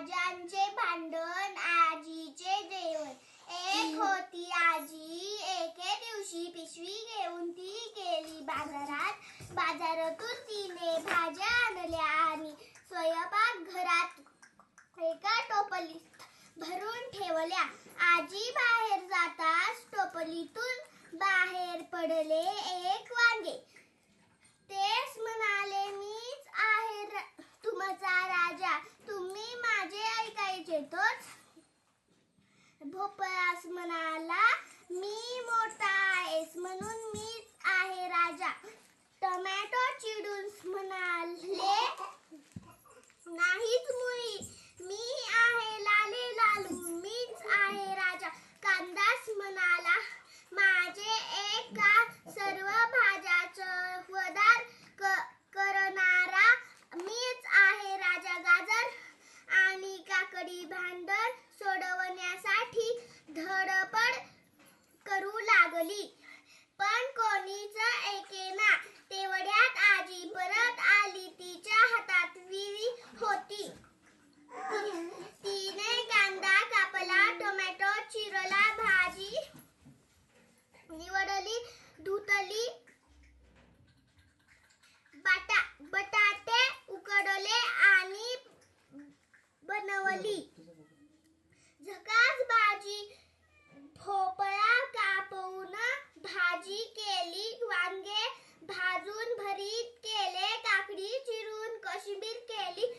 भाज्यांचे भांडण आजीचे जेवण. एक होती आजी, एके दिवशी पिशवी घेऊन ती गेली बाजारात. बाजारातून तिने भाज्या आणल्या आणि स्वयंपाकघरात एका टोपलीत भरून ठेवल्या. आजी बाहेर जाताच टोपलीतून बाहेर पडले एक वांगे. तेच म्हणाले, मीच आहे तुमचा राजा, तुम्ही माझे ऐकायचे. तोच भोपळास म्हणाला, मी मोठा आहेस म्हणून मीच आहे राजा. टोमॅटो चिडून म्हणाले, नाहीच मुळी, मी आहे लाले लालू, मीच आहे राजा. कांदाच म्हणाला, माझे एक का सर्व भाज्या चवदार करणारा मीच आहे राजा. गाजर आणि काकडी भांडण सोडवण्यासाठी धडपड करू लागली, पण कोणीच ऐकेना. तेवढ्यात आजी परत आली. तिच्या हातात विळी होती. तिने कांदा कापला, टोमॅटो चिरला, भाजी निवडली, धुतली, बटाटे उकडले आणि बनवली. झकास भाजी. भोपळा कापून भाजी केली, वांगे भाजून भरीत केले, काकडी चिरून कोशिंबीर केली,